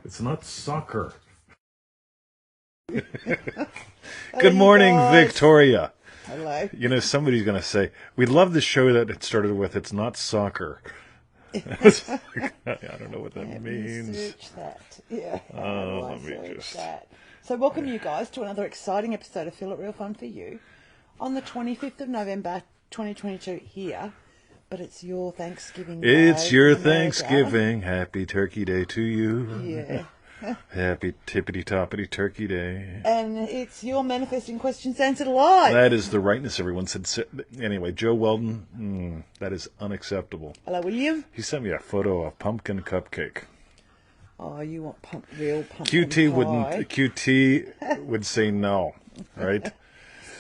It's not soccer. Good morning, Victoria. Hello. You know, somebody's going to say, we love the show that it started with, it's not soccer. It's like, I don't know what that means. Search that. Yeah. Let me just... that. So welcome you guys to another exciting episode of Feel It Real Fun for You on the 25th of November 2022 here. But it's your Thanksgiving Day. It's your Thanksgiving. Happy Turkey Day to you. Yeah. Happy tippity-toppity Turkey Day. And it's your manifesting questions answered live. That is the rightness, everyone said. Anyway, Joe Weldon, that is unacceptable. Hello, William. He sent me a photo of pumpkin cupcake. Oh, you want real pumpkin QT pie. QT would say no, right?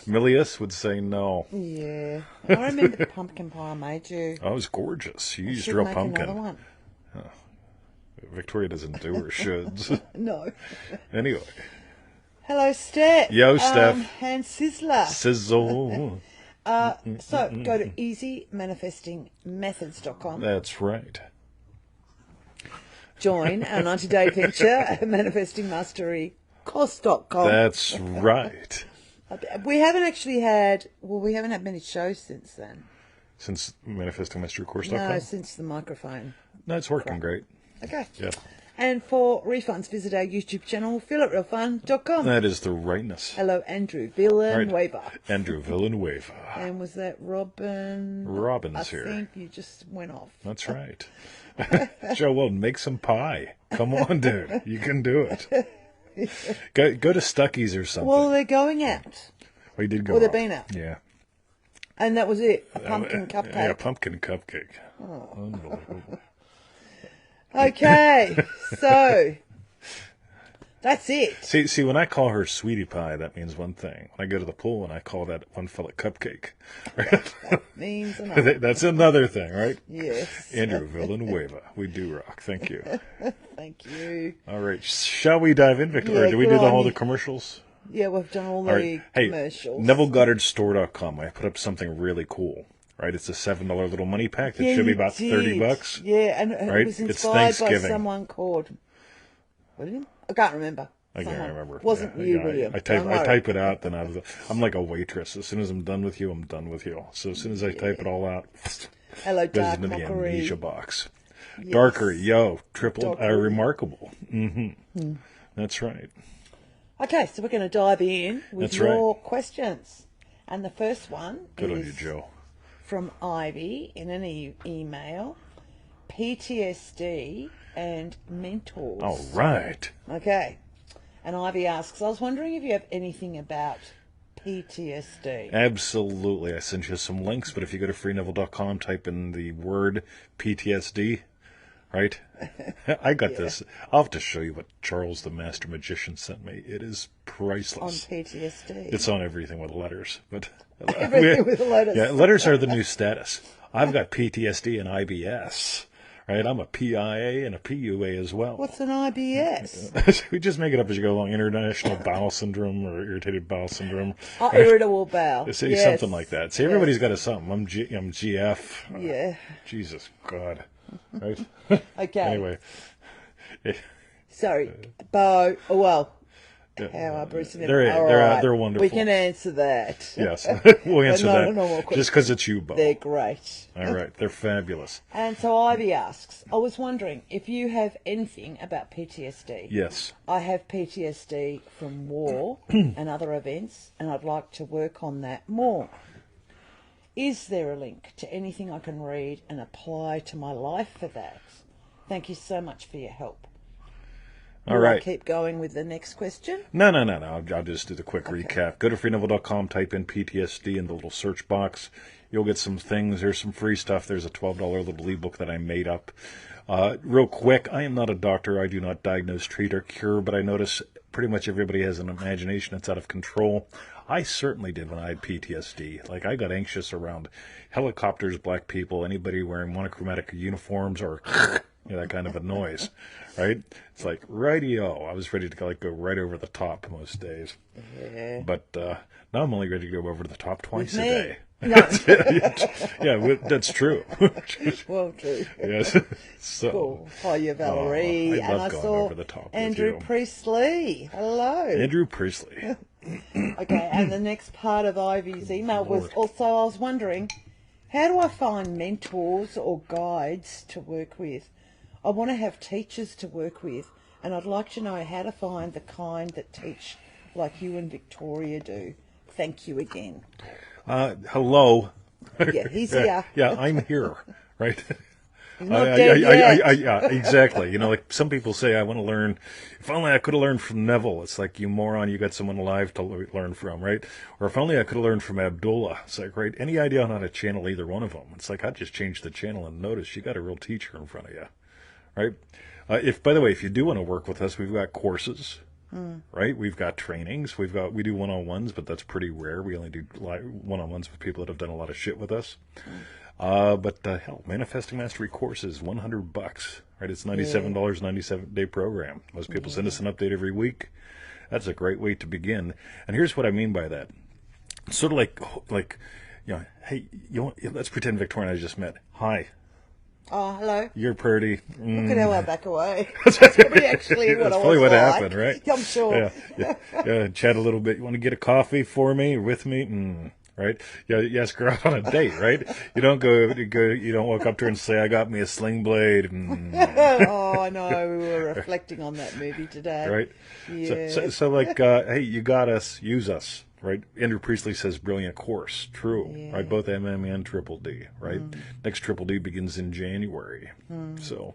Milius would say no. Yeah. I remember the pumpkin pie I made you. Oh, it was gorgeous. You used should real make pumpkin. Another one. Victoria doesn't do her shoulds. No. Anyway. Hello, Steph. Yo, Steph. And Sizzler. Sizzle. So go to easymanifestingmethods.com. That's right. Join our 90-day adventure at manifestingmasterycourse.com. That's right. We haven't actually had, we haven't had many shows since then. Since manifestingmasterycourse.com? No, since the microphone. No, it's working great. Okay. Yeah. And for refunds, visit our YouTube channel, feelitrealfun.com. That is the rightness. Hello, Andrew Villanueva. Right. Andrew Villanueva. And was that Robin? Robin's here. I think you just went off. That's right. Joe Weldon, make some pie. Come on, dude. You can do it. Go to Stuckey's or something. Well, they're going out. We did go Well, they've out. been out. Yeah. And that was it. A pumpkin cupcake. Yeah, pumpkin cupcake. Oh. Unbelievable. Okay, so that's it. See, when I call her sweetie pie, that means one thing. When I go to the pool and I call that one fella cupcake, That means another. that's another thing, right? Yes. Andrew Villanueva, we do rock. Thank you. Thank you. All right, shall we dive in, Victor? Yeah, Or do we good do on all you. the commercials? Yeah, we've done all All the right. Hey, commercials. NevilleGoddardStore.com. I put up something really cool. Right, it's a $7 little money pack that should be about $30. Yeah, and right? it was It's inspired by Thanksgiving. someone called William. I can't remember. I can't Someone. remember. Wasn't Yeah, you, yeah, William? I type it out, then I'm like a waitress. As soon as I'm done with you, I'm done with you. So as soon as I type it all out, Hello, goes Dark into the Mockery. amnesia box. Yes. Darker, yo, triple, Darker. remarkable. Mm-hmm. That's right. Okay, so we're going to dive in with That's your questions. And the first one Good is on you, Joe. from Ivy in an email. PTSD and mentors. All right. Okay. And Ivy asks, I was wondering if you have anything about PTSD. Absolutely. I sent you some links, but if you go to freeneville.com, type in the word PTSD, right? I got this. I'll have to show you what Charles the Master Magician sent me. It is On priceless. PTSD. It's on everything with letters. But Everything with letters. Yeah, letters are the new status. I've got PTSD and IBS. Right, I'm a PIA and a PUA as well. What's an IBS? We just make it up as you go along. International Bowel Syndrome or Irritated Bowel Syndrome. Oh, irritable bowel. See, Yes. something like that. See, everybody's got a something. I'm GF. Yeah. Jesus God. Right? Okay. Anyway. Sorry. Bo. Oh, well. How are Bruce and They're, All they're, right. they're wonderful. We can answer that. Yes. We'll answer not a that. normal question. Just because it's you, Bo. They're great. All right. They're fabulous. And so Ivy asks, I was wondering if you have anything about PTSD. Yes. I have PTSD from war and other events, and I'd like to work on that more. Is there a link to anything I can read and apply to my life for that? Thank you so much for your help. All Will I right. keep going with the next question? No. I'll just do the quick recap. Go to freeneville.com, type in PTSD in the little search box. You'll get some things. There's some free stuff. There's a $12 little ebook that I made up. Real quick, I am not a doctor. I do not diagnose, treat, or cure, but I notice pretty much everybody has an imagination that's out of control. I certainly did when I had PTSD. Like, I got anxious around helicopters, black people, anybody wearing monochromatic uniforms, or that kind of a noise, right? It's like, radio. I was ready to go right over the top most days. Yeah. But now I'm only ready to go over the top twice a me. day. No. Yeah, that's true. Well, true. Yes. So, Cool. Hiya, Valerie. I and love I going saw over the top Andrew with you. Priestley. Hello. Andrew Priestley. Okay, and the next part of Ivy's email was Lord. also, I was wondering, how do I find mentors or guides to work with? I want to have teachers to work with, and I'd like to know how to find the kind that teach like you and Victoria do. Thank you again. Hello. Yeah, he's here. Yeah, I'm here, right? He's not dead yet. Yeah, exactly. You know, like some people say, I want to learn. If only I could have learned from Neville. It's like, you moron, you got someone alive to learn from, right? Or if only I could have learned from Abdullah. It's like, right? Any idea on how to channel either one of them? It's like, I'd just change the channel and notice you got a real teacher in front of you, right? By the way, if you do want to work with us, we've got courses. Right, we've got trainings. We do one-on-ones, but that's pretty rare. We only do one-on-ones with people that have done a lot of shit with us. But hell, Manifesting Mastery courses, $100. Right, it's $97, 97-day program. Most people send us an update every week. That's a great way to begin. And here's what I mean by that. It's sort of like, you know, hey, let's pretend Victoria and I just met. Hi. Oh, hello. You're pretty. Look at how I back away. That's probably actually what That's I was probably what like. happened, right? I'm sure. Yeah, chat a little bit. You want to get a coffee for me or with me? Right? Yeah, you ask her out on a date, right? You don't you don't walk up to her and say, I got me a sling blade. Oh, I know. We were reflecting on that movie today. Right? Yeah. So like, hey, you got us, use us. Right? Andrew Priestley says, brilliant course. True. Yeah. Right? Both MM and Triple D. Right? Next Triple D begins in January. So,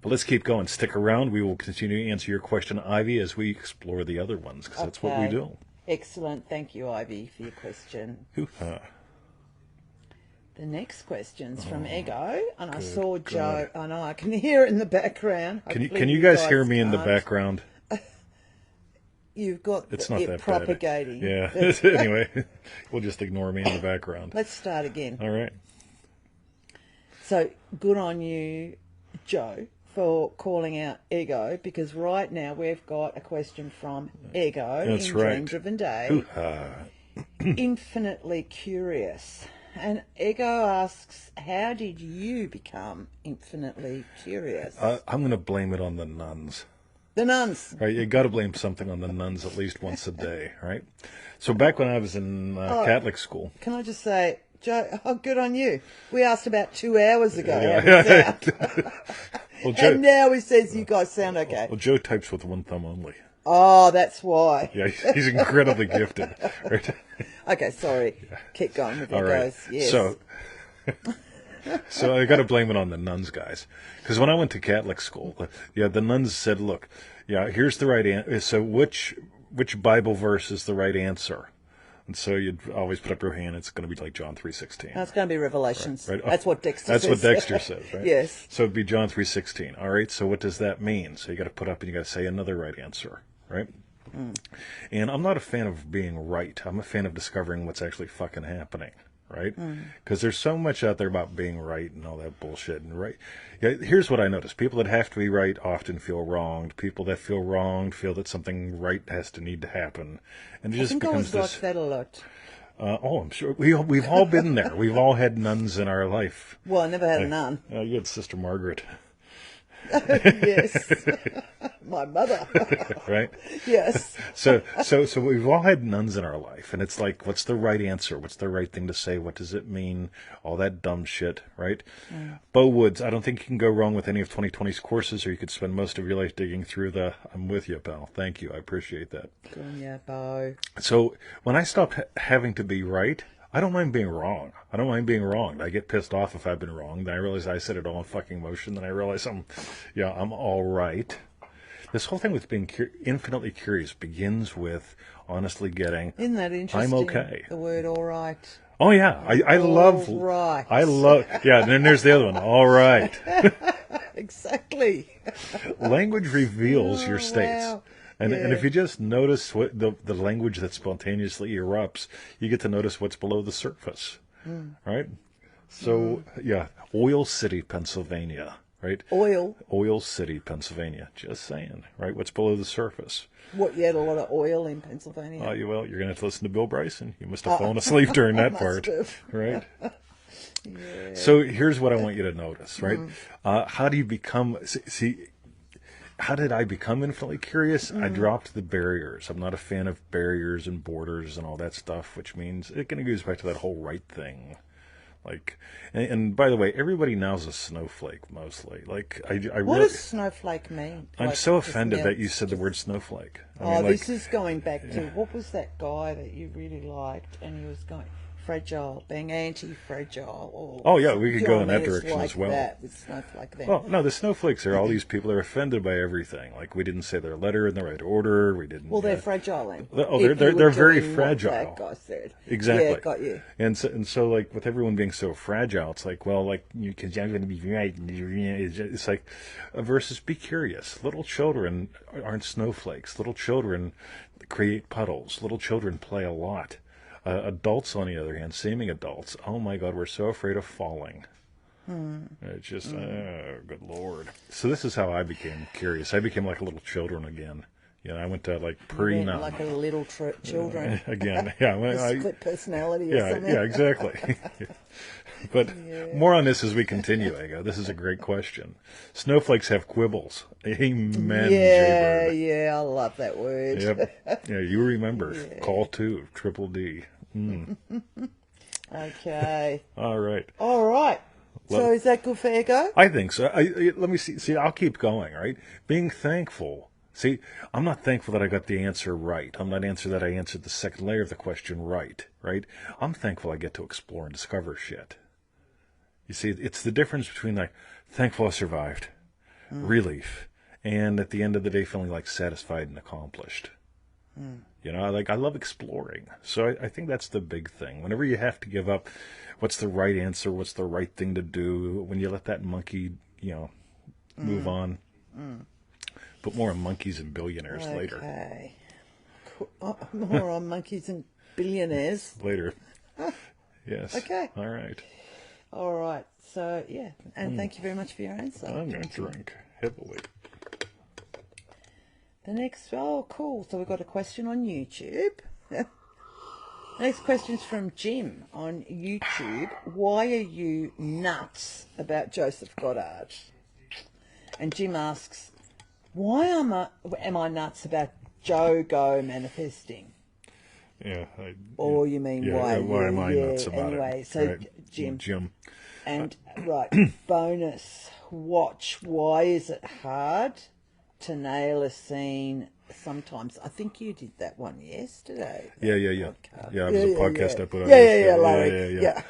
but let's keep going. Stick around. We will continue to answer your question, Ivy, as we explore the other ones, because that's what we do. Excellent. Thank you, Ivy, for your question. Hoo-ha. The next question's from Egho, and I saw Joe. I know, I can hear it in the background. Can you guys hear me in the background? You've got It's not it that propagating. bad. Yeah. Anyway, we'll just ignore me in the background. Let's start again. All right. So good on you, Joe, for calling out Egho, because right now we've got a question from Egho That's in right. Dream Driven Day. Hoo-ha. Infinitely curious. And Egho asks, how did you become infinitely curious? I'm going to blame it on the nuns. The nuns. Right, you got to blame something on the nuns at least once a day, right? So back when I was in Catholic school. Can I just say, Joe, good on you. We asked about 2 hours ago Yeah. how we sound. Well, Joe, And now he says you guys sound okay. well, Joe types with one thumb only. Oh, that's why. Yeah, he's incredibly gifted. Right? Okay, sorry. Keep going with All your right. guys. Yes. So I got to blame it on the nuns, guys, because when I went to Catholic school, the nuns said, "Look, here's the right answer. So which Bible verse is the right answer?" And so you'd always put up your hand. It's going to be like John 3:16. No, it's going to be Revelations. Right. That's what Dexter That's says. what Dexter says, right? Yes. So it'd be John 3:16. All right. So what does that mean? So you got to put up and you got to say another right answer, right? And I'm not a fan of being right. I'm a fan of discovering what's actually fucking happening, right? Because there's so much out there about being right and all that bullshit. And right, here's what I notice: people that have to be right often feel wronged. People that feel wronged feel that something right need to happen, and it I just think I becomes was this. like that a lot. I'm sure we've all been there. We've all had nuns in our life. Well, I never had a nun. You had Sister Margaret, Yes. My mother. right? Yes. So we've all had nuns in our life, and it's like, what's the right answer? What's the right thing to say? What does it mean? All that dumb shit, right? Bo Woods, I don't think you can go wrong with any of 2020's courses, or you could spend most of your life digging through I'm with you, pal. Thank you. I appreciate that. Good on you, Bo. So when I stopped having to be right, I don't mind being wrong. I don't mind being wronged. I get pissed off if I've been wrong. Then I realize I set it all in fucking motion. Then I realize I'm all right. This whole thing with being infinitely curious begins with honestly getting, Isn't that interesting? I'm okay. The word all right. Oh yeah, I love. Right. I love. Yeah, and then there's the other one. All right. Exactly. Language reveals your Oh, states. wow. And Yeah. if you just notice what the language that spontaneously erupts, you get to notice what's below the surface, right? So Oil City, Pennsylvania, right? Oil. Oil City, Pennsylvania. Just saying, right? What's below the surface? What, you had a lot of oil in Pennsylvania? Well, you're going to have to listen to Bill Bryson. You must have fallen asleep during that part, right? Yeah. So here's what I want you to notice, right? How do you become, how did I become infinitely curious? I dropped the barriers. I'm not a fan of barriers and borders and all that stuff, which means it kind of goes back to that whole right thing. Like, and by the way, everybody now's a snowflake mostly. Like, I What really, does snowflake mean? I'm Like, so just offended melt- that you said the word snowflake. I mean, Oh, like, this is going back to, what was that guy that you really liked, and he was going fragile, being anti-fragile. Or oh yeah, we could go in that John is direction like as well. That with snowflake then. Well, no, the snowflakes are all these people that are offended by everything. Like, we didn't say their letter in the right order. We didn't. Well, they're fragile then. Oh, If they're you were very doing what fragile. That guy said. Exactly. Yeah, got you. And so, like, with everyone being so fragile, it's like, well, like, because I'm going to be right. It's like, versus be curious. Little children aren't snowflakes. Little children create puddles. Little children play a lot. Adults, on the other hand, seeming adults, oh my God, we're so afraid of falling. It's just, oh, good Lord. So this is how I became curious. I became like a little children again. You know, I went to like pre-numb. Like a little children. Again, yeah. A split personality or something. Yeah, exactly. But more on this as we continue, Egho. This is a great question. Snowflakes have quibbles. Amen, Yeah, Jaybird. yeah, I love that word. Yep. Yeah, you remember. Call 2, Triple D. Okay. All right. All right. So is that good for Egho? I think so. Let me see. See, I'll keep going, right? Being thankful. See, I'm not thankful that I got the answer right. I'm not that I answered the second layer of the question right? I'm thankful I get to explore and discover shit. You see, it's the difference between like, thankful I survived, relief, and at the end of the day feeling like satisfied and accomplished. You know, like, I love exploring. So I think that's the big thing. Whenever you have to give up what's the right answer, what's the right thing to do, when you let that monkey, move on. But more on monkeys and billionaires later. Okay. Cool. More on monkeys and billionaires. Later. Yes. Okay. All right. All right. So, yeah. And thank you very much for your answer. I'm going to drink heavily. The next, oh, cool. So we've got a question on YouTube. The next question's from Jim on YouTube. Why are you nuts about Joseph Goddard? And Jim asks, why am I nuts about JoGo manifesting? Yeah. Or you mean why? Why am I nuts about anyway, it? so Right. Jim. And, right, bonus, watch. Why is it hard to nail a scene sometimes? I think you did that one yesterday. Yeah. Yeah, it was a podcast I put on. Yeah, Larry. Yeah.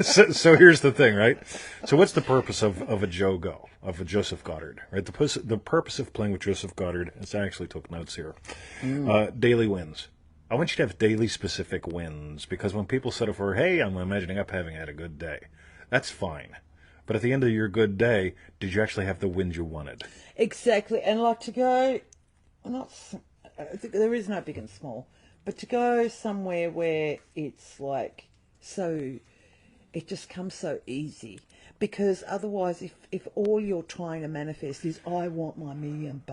So here's the thing, right? So what's the purpose of a JoGo, of a Joseph Goddard, right? The purpose of playing with Joseph Goddard, as I actually took notes here, daily wins. I want you to have daily specific wins, because when people settle for, hey, I'm imagining up having had a good day, that's fine. But at the end of your good day, did you actually have the wins you wanted? Exactly. And like to go, I think there is no big and small, but to go somewhere where it's like, so it just comes so easy. Because otherwise, if all you're trying to manifest is, I want my $1 million,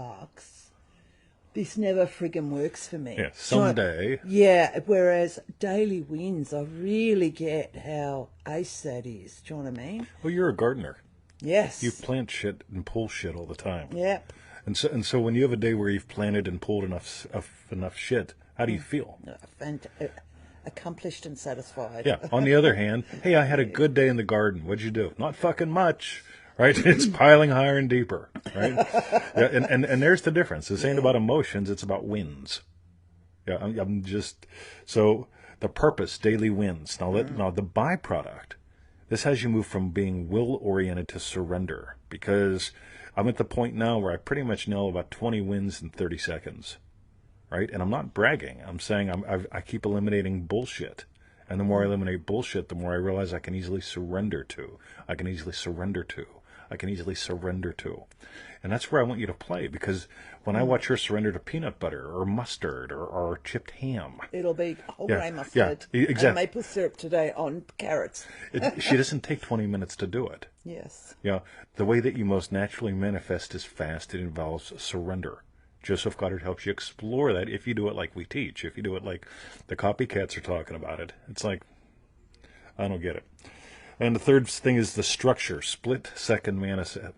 this never friggin' works for me. Yeah, someday. Yeah, whereas daily wins, I really get how ace that is. Do you know what I mean? Well, you're a gardener. Yes. You plant shit and pull shit all the time. Yeah. And so when you have a day where you've planted and pulled enough shit, how do you feel? Accomplished and satisfied. Yeah. On the other hand, hey, I had a good day in the garden. What'd you do? Not fucking much. Right? It's piling higher and deeper. Right? Yeah, and there's the difference. This ain't about emotions, it's about wins. Yeah, I'm just, so the purpose, daily wins. Now the byproduct, this has you move from being will-oriented to surrender, because I'm at the point now where I pretty much know about 20 wins in 30 seconds. Right? And I'm not bragging. I'm saying I keep eliminating bullshit. And the more I eliminate bullshit, the more I realize I can easily surrender to. I can easily surrender to. And that's where I want you to play, because when I watch her surrender to peanut butter or mustard or chipped ham, It'll be whole Yeah, grain mustard yeah, exactly. and maple syrup today on carrots. she doesn't take 20 minutes to do it. Yes. The way that you most naturally manifest is fast. It involves surrender. Joseph Goddard helps you explore that if you do it like we teach. If you do it like the copycats are talking about it, it's like, I don't get it. And the third thing is the structure, split-second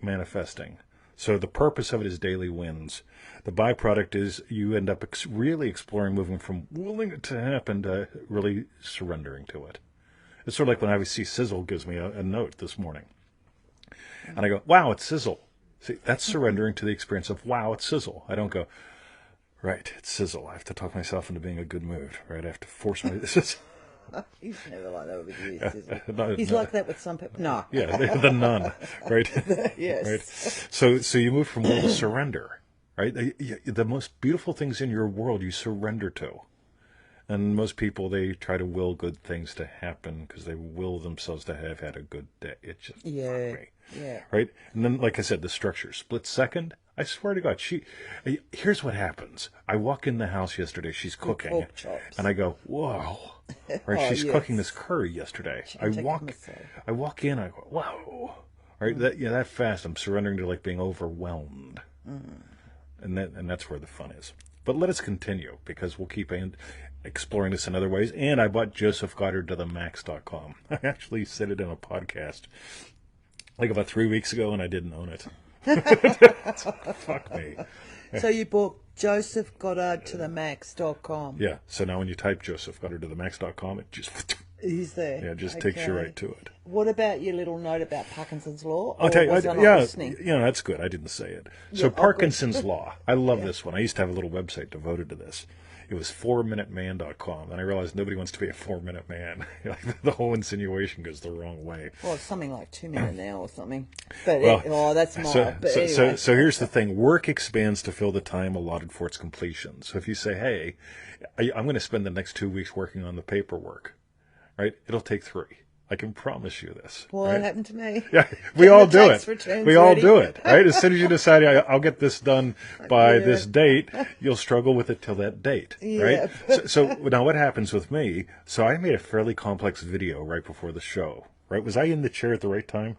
manifesting. So the purpose of it is daily wins. The byproduct is you end up really exploring, moving from willing it to happen to really surrendering to it. It's sort of like when I see Sizzle gives me a note this morning. And I go, wow, it's Sizzle. See, that's surrendering to the experience of, wow, it's Sizzle. I don't go, right, it's Sizzle. I have to talk myself into being in a good mood, right? I have to force my... He's never like that with you, is he? No, He's no. like that with some people. No. Yeah, the nun, right? Yes. Right. So you move from will to surrender, right? The most beautiful things in your world you surrender to. And most people, they try to will good things to happen because they will themselves to have had a good day. It's just fuck me. Yeah. Right? And then, like I said, the structure, split second. I swear to God, here's what happens. I walk in the house yesterday, she's cooking, pork chops. and I go, whoa. Right? Oh, She's yes. cooking this curry yesterday. I walk in, I go, whoa. Right? That fast, I'm surrendering to like being overwhelmed. And that's where the fun is. But let us continue, because we'll keep exploring this in other ways. And I bought josephgoddardtothemax.com. I actually said it in a podcast like about 3 weeks ago, and I didn't own it. Fuck me. So you bought josephgoddardtothemax.com. Yeah, so now when you type josephgoddardtothemax.com, it just... He's there. Yeah, just takes you right to it. What about your little note about Parkinson's law? I'll tell you, was I not listening? that's good. I didn't say it. So Parkinson's law. I love this one. I used to have a little website devoted to this. It was 4minuteman.com, and I realized nobody wants to be a 4-minute man. The whole insinuation goes the wrong way. Well, it's something like 2 minutes now or something. But that's mild. So here's the thing. Work expands to fill the time allotted for its completion. So if you say, hey, I'm going to spend the next 2 weeks working on the paperwork, right? It'll take 3. I can promise you this. Well, right? it happened to me. Yeah, we all do it. We all do it, right? As soon as you decide, I'll get this done by this date, you'll struggle with it till that date, right? So now what happens with me, so I made a fairly complex video right before the show, right? Was I in the chair at the right time?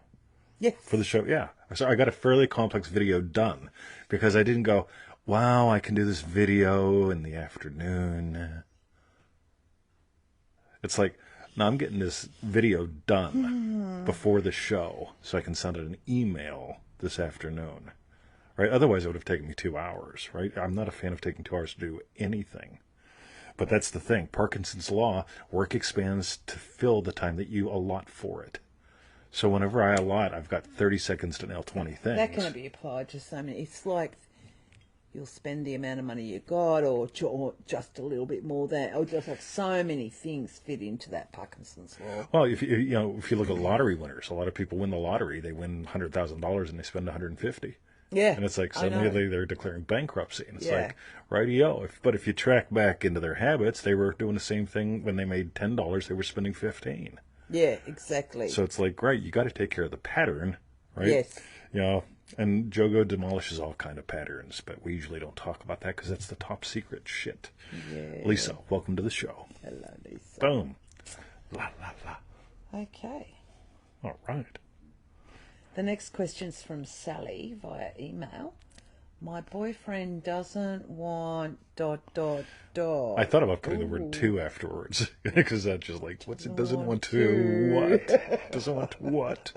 Yes. For the show? Yeah. So I got a fairly complex video done because I didn't go, wow, I can do this video in the afternoon. It's like, no, I'm getting this video done before the show so I can send it an email this afternoon, right? Otherwise, it would have taken me 2 hours, right? I'm not a fan of taking 2 hours to do anything. But that's the thing. Parkinson's law, work expands to fill the time that you allot for it. So whenever I allot, I've got 30 seconds to nail 20 things. That can be applied to so many. It's like you'll spend the amount of money you got, or just a little bit more than, or just like so many things fit into that Parkinson's law. Well, if you look at lottery winners, a lot of people win the lottery. They win $100,000 and they spend $150,000. Yeah, and it's like suddenly they're declaring bankruptcy, and it's like, rightio. But if you track back into their habits, they were doing the same thing when they made $10. They were spending $15. Yeah, exactly. So it's like, right, you got to take care of the pattern, right? Yes. And JoGo demolishes all kind of patterns, but we usually don't talk about that because that's the top secret shit. Yeah. Lisa, welcome to the show. Hello, Lisa. Boom. La, la, la. Okay. All right. The next question's from Sally via email. My boyfriend doesn't want ... I thought about putting the word "to" afterwards because that's just like, what's it? Doesn't want to what? Doesn't want to what?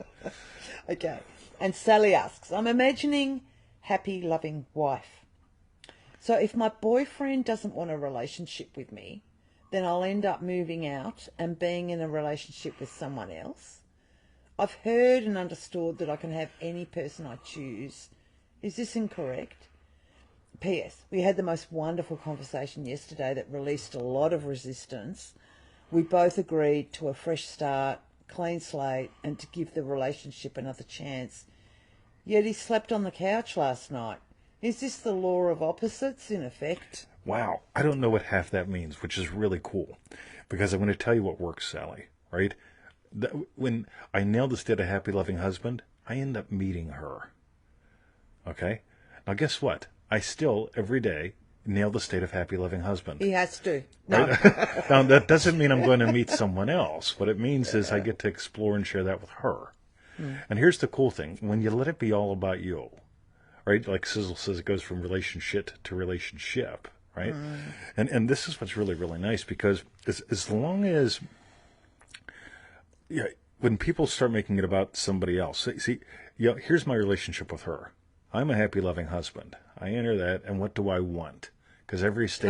Okay. And Sally asks, I'm imagining happy, loving wife. So if my boyfriend doesn't want a relationship with me, then I'll end up moving out and being in a relationship with someone else. I've heard and understood that I can have any person I choose. Is this incorrect? P.S. We had the most wonderful conversation yesterday that released a lot of resistance. We both agreed to a fresh start, clean slate, and to give the relationship another chance. Yet he slept on the couch last night. Is this the law of opposites in effect? Wow. I don't know what half that means, which is really cool. Because I'm going to tell you what works, Sally, right? When I nailed this to a happy, loving husband, I end up meeting her. Okay? Now, guess what? I still, every day, nail the state of happy, loving husband. He has to. No. Right? Now, that doesn't mean I'm going to meet someone else. What it means is I get to explore and share that with her. And here's the cool thing. When you let it be all about you, right? Like Sizzle says, it goes from relationship to relationship, right? And this is what's really, really nice, because as long as, when people start making it about somebody else, see, here's my relationship with her. I'm a happy, loving husband. I enter that, and what do I want? Because every state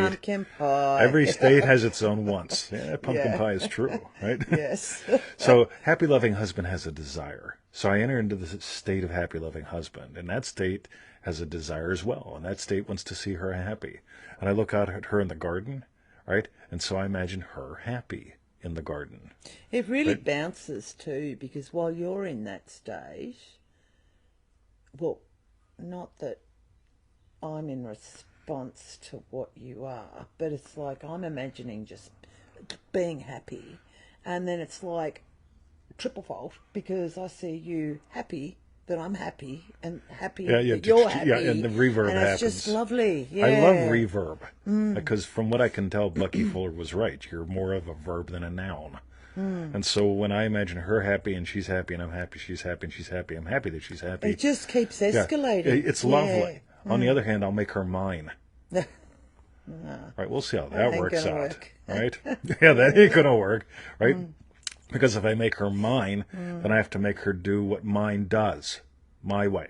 has its own wants. Yeah, pumpkin pie is true, right? Yes. So, happy, loving husband has a desire. So I enter into the state of happy, loving husband, and that state has a desire as well, and that state wants to see her happy. And I look out at her in the garden, right? And so I imagine her happy in the garden. It really bounces too, because while you're in that stage, well, not that I'm in response to what you are, but it's like I'm imagining just being happy, and then it's like triple fault, because I see you happy, that I'm happy, and happy that you're happy. Yeah, and the reverb and happens. It's just lovely. Yeah. I love reverb, because from what I can tell, Bucky Fuller was right. You're more of a verb than a noun. And so when I imagine her happy and she's happy and I'm happy, she's happy and she's happy, I'm happy that she's happy. It just keeps escalating. Yeah, it's lovely. On the other hand, I'll make her mine. Right, we'll see how that works out. Right? Yeah, that ain't gonna work. Right? Because if I make her mine, then I have to make her do what mine does, my way.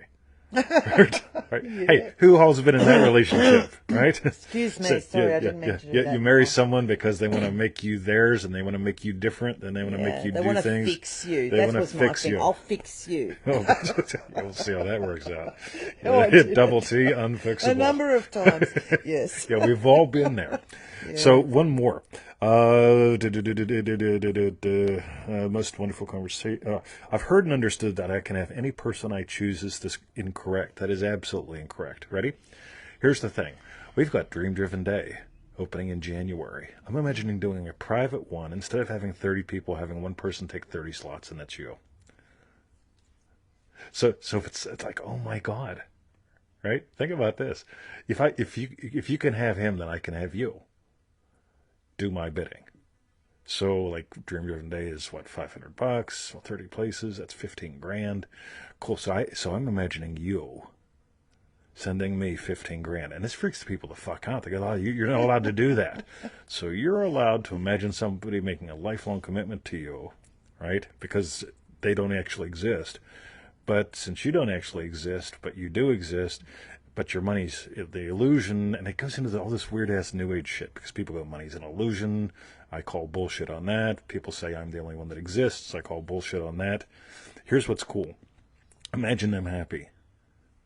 Right? Yeah. Hey, who all's been in that relationship, right? Excuse me, sorry, I didn't mention that. You marry someone because they want to make you theirs, and they want to make you different, and they want to make you do things. They want to fix you. That was my thing. I'll fix you. We'll see how that works out. Double T, unfixable. A number of times, yes. Yeah, we've all been there. Yeah. So one more. Most wonderful conversation. I've heard and understood that I can have any person I choose. Is this incorrect? That is absolutely incorrect. Ready? Here's the thing. We've got Dream Driven Day opening in January. I'm imagining doing a private one. Instead of having 30 people, having one person take 30 slots, and that's you. So if it's like, oh my God, right? Think about this. If you can have him, then I can have you. Do my bidding. So, like, Dream Driven Day is what, $500? Well, 30 places, that's $15,000. Cool. So I'm imagining you sending me $15,000, and this freaks the people the fuck out. They go, "Oh, you're not allowed to do that." So you're allowed to imagine somebody making a lifelong commitment to you, right? Because they don't actually exist. But since you don't actually exist, but you do exist, but your money's the illusion, and it goes into all this weird-ass New Age shit, because people go, money's an illusion. I call bullshit on that. People say I'm the only one that exists. I call bullshit on that. Here's what's cool. Imagine them happy.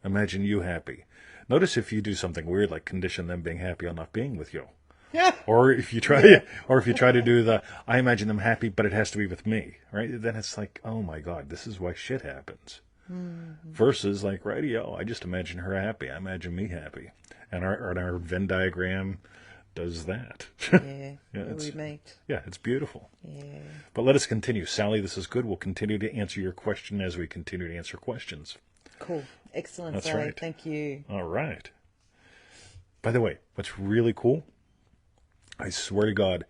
Imagine you happy. Notice if you do something weird, like condition them being happy on not being with you. Yeah. Or if you try to do the, I imagine them happy, but it has to be with me, right? Then it's like, oh my God, this is why shit happens. Mm-hmm. Versus like radio, I just imagine her happy. I imagine me happy, and our Venn diagram does that. Yeah, we meet. Yeah, it's beautiful. Yeah. But let us continue, Sally. This is good. We'll continue to answer your question as we continue to answer questions. Cool, excellent. That's Sally. right. Thank you. All right. By the way, what's really cool? I swear to God,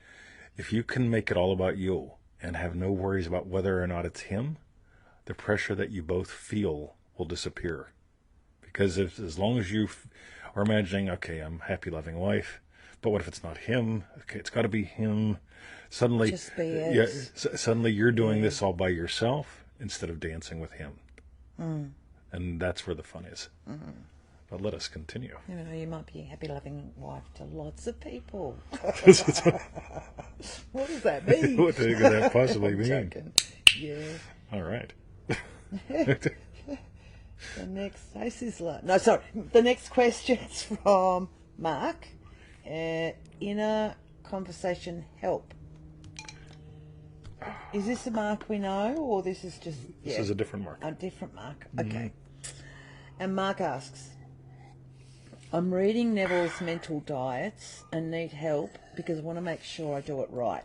if you can make it all about you and have no worries about whether or not it's him, the pressure that you both feel will disappear. Because as long as you are imagining, okay, I'm a happy, loving wife, but what if it's not him? Okay, it's got to be him. Suddenly, just be it. Suddenly you're doing this all by yourself instead of dancing with him. Mm. And that's where the fun is. Mm-hmm. But let us continue. You might be a happy, loving wife to lots of people. What does that mean? What could that possibly mean? Joking. Yeah. All right. The next question's from Mark. Inner conversation help. Is this a Mark we know, or this is just... This is a different Mark. A different Mark, okay. And Mark asks, I'm reading Neville's mental diets and need help because I want to make sure I do it right.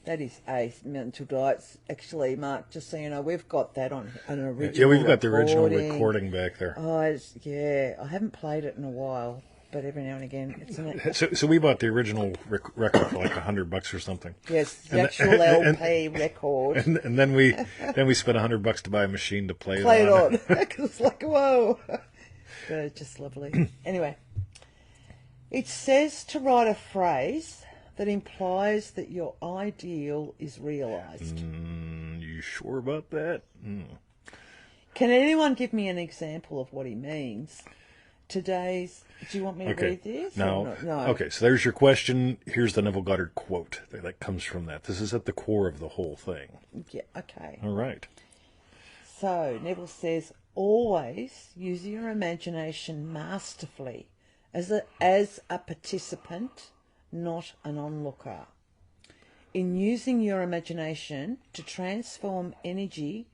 That is a mental diet. Actually, Mark, just so you know, we've got that on an original Yeah, we've got the original recording back there. Oh, yeah. I haven't played it in a while, but every now and again it's in it. So we bought the original record for like $100 or something. Yes, the actual LP record. And then we spent $100 to buy a machine to play Play it on. it on. Because it's like, whoa. But it's just lovely. Anyway, it says to write a phrase that implies that your ideal is realised. You sure about that? Can anyone give me an example of what he means? Do you want me to read this? No. No. Okay, so there's your question. Here's the Neville Goddard quote that comes from that. This is at the core of the whole thing. Yeah, okay. All right. So, Neville says, always use your imagination masterfully as a participant, not an onlooker. In using your imagination to transform energy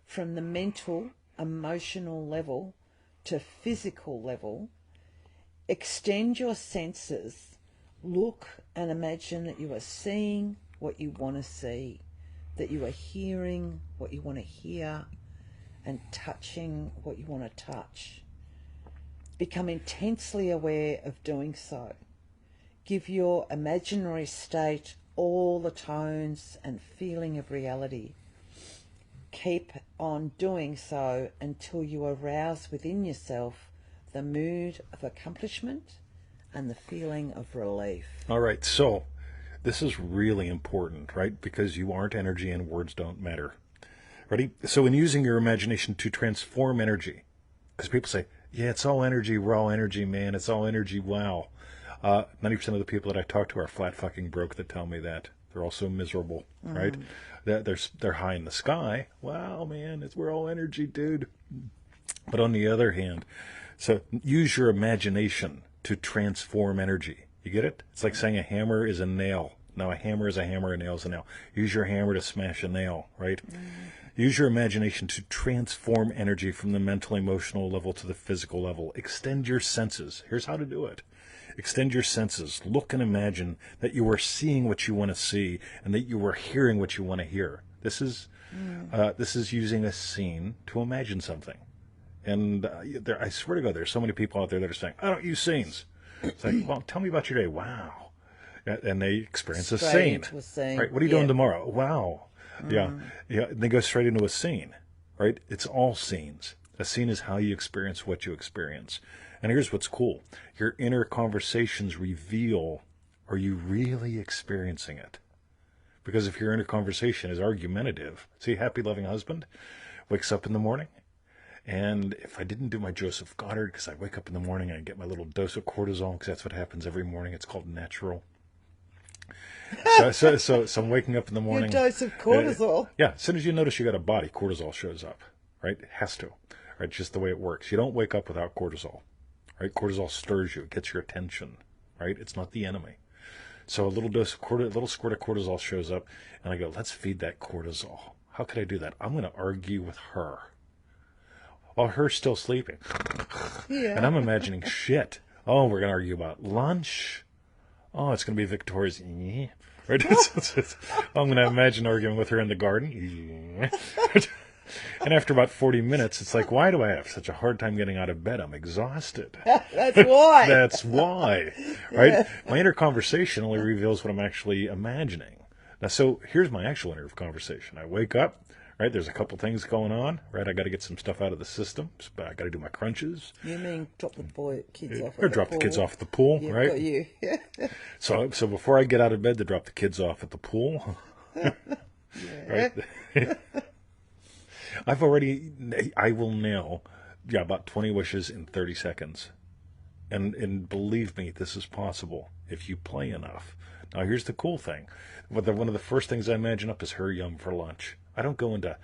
from the mental, emotional level to physical level, extend your senses, look and imagine that you are seeing what you want to see, that you are hearing what you want to hear, and touching what you want to touch. Become intensely aware of doing so. Give your imaginary state all the tones and feeling of reality. Keep on doing so until you arouse within yourself the mood of accomplishment and the feeling of relief. All right, so this is really important, right? Because you aren't energy and words don't matter. Ready? So in using your imagination to transform energy, because people say, yeah, it's all energy, raw energy, man. It's all energy, wow. 90% of the people that I talk to are flat fucking broke that tell me that. They're all so miserable, right? They're high in the sky. Wow, man, we're all energy, dude. But on the other hand, so use your imagination to transform energy. You get it? It's like saying a hammer is a nail. Now a hammer is a hammer, a nail is a nail. Use your hammer to smash a nail, right? Use your imagination to transform energy from the mental, emotional level to the physical level. Extend your senses. Here's how to do it. Extend your senses. Look and imagine that you are seeing what you want to see and that you are hearing what you want to hear. This is using a scene to imagine something. And I swear to God, there's so many people out there that are saying, I don't use scenes. It's like, well, tell me about your day. Wow. And they experience a scene. Right? What are you doing tomorrow? Wow. Yeah. And they go straight into a scene. Right? It's all scenes. A scene is how you experience what you experience. And here's what's cool. Your inner conversations reveal, are you really experiencing it? Because if your inner conversation is argumentative, see, happy, loving husband wakes up in the morning, and if I didn't do my Joseph Goddard, because I wake up in the morning and I get my little dose of cortisol, because that's what happens every morning. It's called natural. So I'm waking up in the morning. Your dose of cortisol? Yeah, as soon as you notice you got a body, cortisol shows up, right? It has to, right? Just the way it works. You don't wake up without cortisol. Right? Cortisol stirs you. It gets your attention. Right? It's not the enemy. So a little little squirt of cortisol shows up, and I go, let's feed that cortisol. How could I do that? I'm going to argue with her. While her's still sleeping. Yeah. And I'm imagining shit. Oh, we're going to argue about lunch. Oh, it's going to be Victoria's. Right? I'm going to imagine arguing with her in the garden. And after about 40 minutes, it's like, why do I have such a hard time getting out of bed? I'm exhausted. That's why. That's why. Right? Yeah. My inner conversation only reveals what I'm actually imagining. Now, so here's my actual inner conversation. I wake up, right? There's a couple things going on, right? I got to get some stuff out of the system. I got to do my crunches. You mean drop the kids off at or drop the kids off at the pool, yeah, right? Got you. So before I get out of bed to drop the kids off at the pool, right? I will nail, about 20 wishes in 30 seconds. And believe me, this is possible if you play enough. Now, here's the cool thing. One of the first things I imagine up is her yum for lunch. I don't go into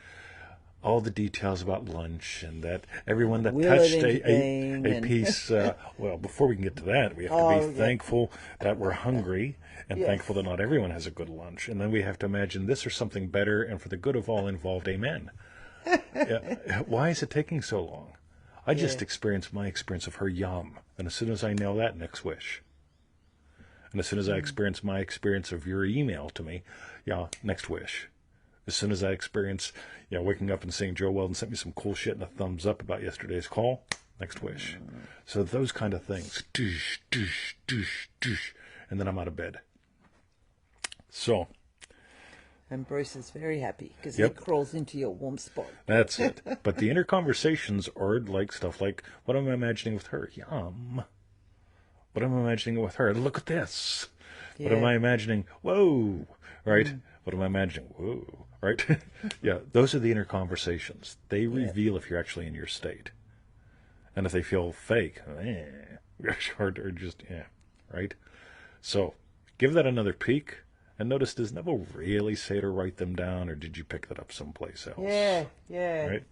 all the details about lunch and that everyone that touched a piece. Well, before we can get to that, we have to be thankful that we're hungry and thankful that not everyone has a good lunch. And then we have to imagine this or something better, and for the good of all involved, amen. Why is it taking so long? I just experienced my experience of her yum, and as soon as I nail that, next wish. And as soon as I experience my experience of your email to me, yeah, next wish. As soon as I experience, waking up and seeing Joe Weldon sent me some cool shit and a thumbs up about yesterday's call, next wish. So those kind of things. Doosh, doosh, doosh, doosh. And then I'm out of bed. So. And Bruce is very happy because Yep. he crawls into your warm spot. That's it. But the inner conversations are like stuff like, what am I imagining with her? Yum. What am I imagining with her? Look at this. What am I imagining? Whoa. Right? What am I imagining? Whoa. Right? Yeah, those are the inner conversations. They reveal if you're actually in your state. And if they feel fake, or just, right? So, give that another peek. And notice, does Neville really say to write them down, or did you pick that up someplace else? Yeah. Right?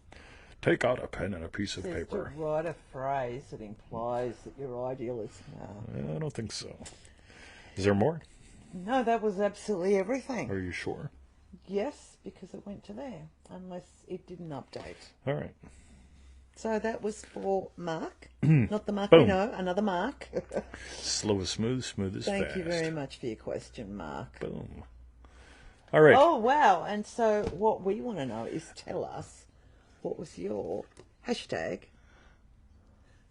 Take out a pen and a piece of paper. To write a phrase that implies that you're idealist. No. I don't think so. Is there more? No, that was absolutely everything. Are you sure? Yes, because it went to there, unless it didn't update. All right. So that was for Mark. Not the Mark Boom. we know, another Mark. Slow as smooth, smooth as fast. Thank you very much for your question, Mark. Boom. All right. Oh, wow. And so what we want to know is tell us, what was your hashtag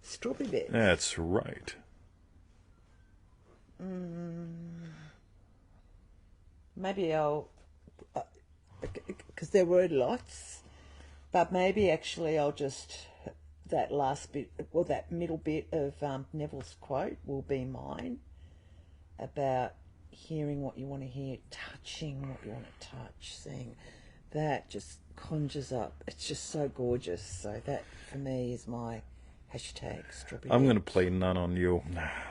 strawberry bits? That's right. Maybe I'll, because there were lots, but maybe actually I'll just, that last bit, or that middle bit of Neville's quote will be mine, about hearing what you want to hear, touching what you want to touch, seeing. That just conjures up. It's just so gorgeous. So that, for me, is my hashtag strawberry. I'm going to play none on you.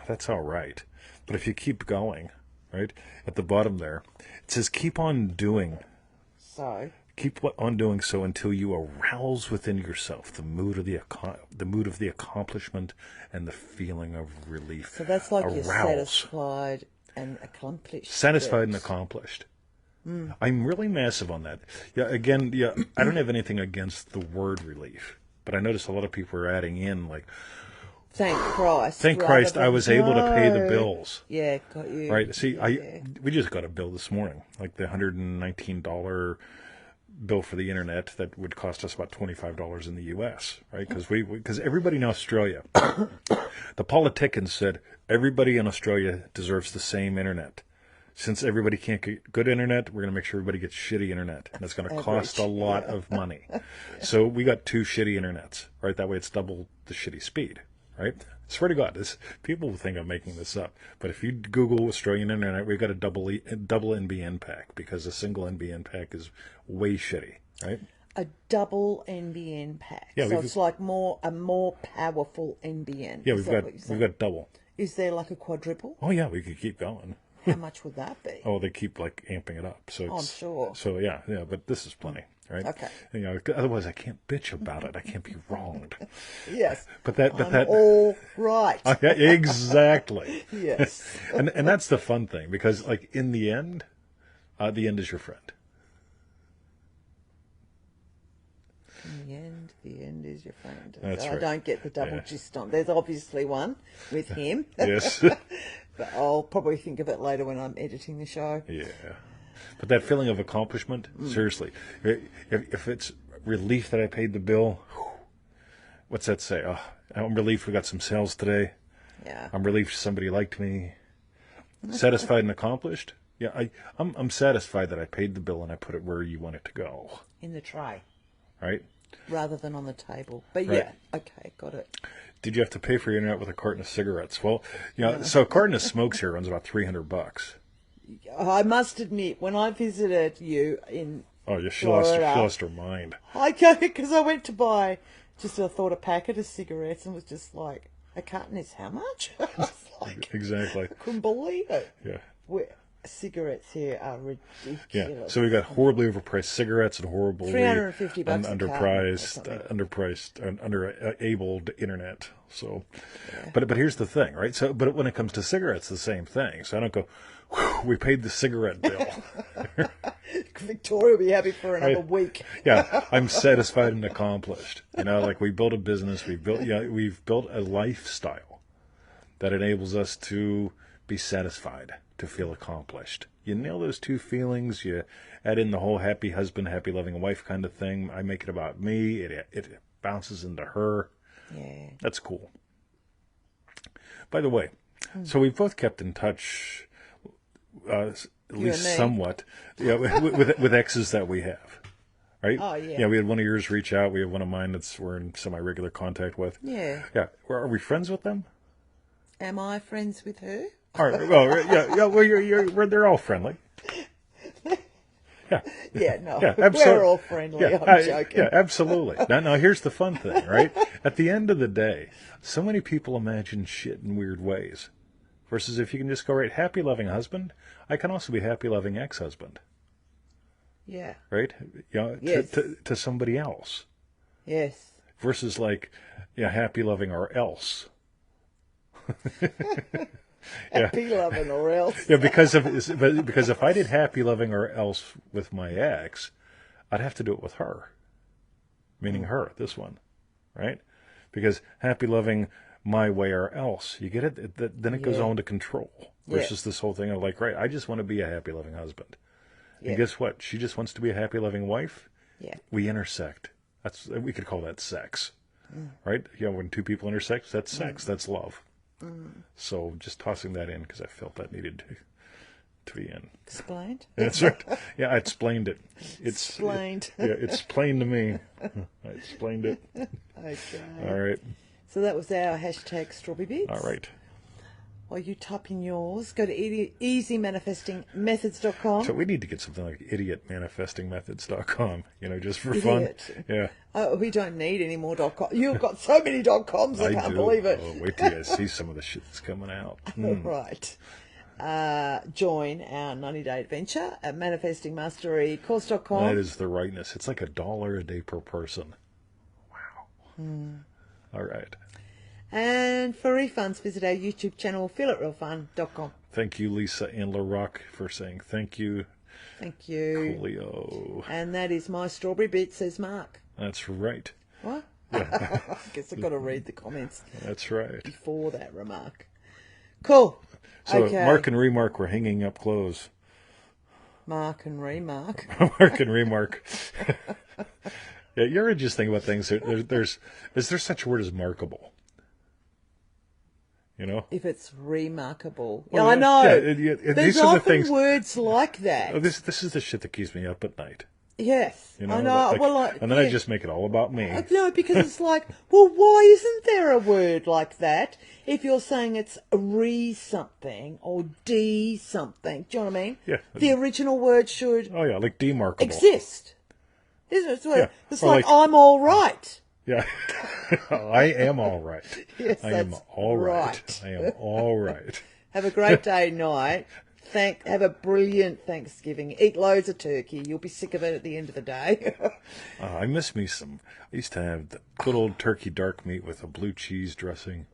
That's all right. But if you keep going, right, at the bottom there, it says keep on doing. So Keep on doing so until you arouse within yourself the mood of the accomplishment and the feeling of relief. So that's like you're Arouse. satisfied and accomplished. Satisfied and accomplished. I'm really massive on that. Again, I don't have anything against the word relief, but I notice a lot of people are adding in like, Thank Christ. thank rather Christ I than, was able to pay the no. bills. Yeah, got you. Right. See, Yeah. we just got a bill this morning, like the $119 bill for the internet that would cost us about $25 in the U.S. Right? Because everybody in Australia, the politicians said everybody in Australia deserves the same internet. Since everybody can't get good internet, we're going to make sure everybody gets shitty internet, and it's going to cost a lot of money. So we got 2 shitty internets, right? That way it's double the shitty speed, right? Swear to God, people will think I'm making this up, but if you Google Australian internet, we've got a double NBN pack, because a single NBN pack is way shitty, right? A double NBN pack. Yeah, so it's like a more powerful NBN. Yeah, Is that what you're we've saying? got double. Is there like a quadruple? Oh yeah, we could keep going. How much would that be? Oh, they keep like amping it up. So I'm sure. So yeah, but this is plenty, right? Okay. Otherwise I can't bitch about it. I can't be wronged. Yes. But that all right. yeah, exactly. Yes. and that's the fun thing, because like in the end is your friend. In the end is your friend. That's so right. I don't get the double gist on. There's obviously one with him. Yes. But I'll probably think of it later when I'm editing the show. Yeah. But that feeling of accomplishment, seriously, if it's relief that I paid the bill, what's that say? Oh, I'm relieved we got some sales today. Yeah. I'm relieved somebody liked me. Satisfied and accomplished? Yeah, I'm satisfied that I paid the bill and I put it where you want it to go. In the tray. Right? Rather than on the table. But Right. yeah, okay, got it. Did you have to pay for your internet with a carton of cigarettes? Well, so a carton of smokes here runs about $300. I must admit, when I visited you in Oh, yeah, she Florida, lost her mind. because I went to buy I thought a packet of cigarettes and was just like, a carton is how much? I was like, Exactly. couldn't believe it. Yeah. Cigarettes here are ridiculous. Yeah. So we got horribly overpriced cigarettes and horribly $350 a carton or underpriced, underabled internet. So, but here's the thing, right? So, but when it comes to cigarettes, the same thing. So I don't go, whew, we paid the cigarette bill. Victoria will be happy for another week. Yeah, I'm satisfied and accomplished. Like we built a business, we've built a lifestyle that enables us to be satisfied, to feel accomplished. You nail those two feelings, you add in the whole happy husband, happy loving wife kind of thing. I make it about me. It bounces into her. Yeah. That's cool. By the way, so we've both kept in touch, at least somewhat, with exes that we have. Right? Oh, yeah. Yeah, we had one of yours reach out. We have one of mine we're in semi-regular contact with. Yeah. Yeah. Are we friends with them? Am I friends with her? All right. Well, yeah. Well, they're all friendly. Yeah. Yeah, no. Yeah, absolutely. We're all friendly. Yeah, I'm joking. Yeah, absolutely. Now, here's the fun thing, right? At the end of the day, so many people imagine shit in weird ways. Versus if you can just go, right, happy, loving husband, I can also be happy, loving ex-husband. Yeah. Right? Yes. To somebody else. Yes. Versus like, happy, loving, or else. Happy loving or else. Yeah, because if I did happy, loving, or else with my ex, I'd have to do it with her. Meaning her, this one. Right? Because happy, loving, my way or else. You get it? Then it goes on to control. Versus this whole thing of like, right, I just want to be a happy, loving husband. And guess what? She just wants to be a happy, loving wife. Yeah. We intersect. We could call that sex. Right? When two people intersect, that's sex. That's love. So just tossing that in because I felt that needed to be in. Explained? That's right. Yeah, I explained it. Explained. It's plain to me. I explained it. Okay. All right. So that was our hashtag Strawberry Bits. All right. While you type in yours, go to easymanifestingmethods.com. So we need to get something like idiotmanifestingmethods.com, just for Idiot. fun. Yeah. Oh, we don't need any more .com. You've got so many .coms, I can't believe it. Oh, wait till you see some of the shit that's coming out. Right. Join our 90-day adventure at manifestingmasterycourse.com. That is the rightness. It's like $1 a day per person. Wow. All right. And for refunds, visit our YouTube channel, feelitrealfun.com. Thank you, Lisa and LaRock, for saying thank you. Thank you. Coolio. And that is my Strawberry Bit, says Mark. That's right. What? I guess I've got to read the comments That's right. before that remark. Cool. So okay. Mark and Remark were hanging up clothes. Mark and Remark. Mark and Remark. Yeah, you're just thinking about things. Is there such a word as markable? If it's remarkable. Well, I know. There's There's often often words like that. Oh, this is the shit that keeps me up at night. Yes. I know. And then I just make it all about me. No, because it's like, well, why isn't there a word like that if you're saying it's re something or d something? Do you know what I mean? Yeah. The original word should Oh yeah, like demarkable. exist. Isn't it? It's Or like I'm all right. Yeah. I am all right. Yes, I am that's all right. right. I am all right. Have a great day, night. Have a brilliant Thanksgiving. Eat loads of turkey. You'll be sick of it at the end of the day. I miss me some. I used to have the good old turkey dark meat with a blue cheese dressing.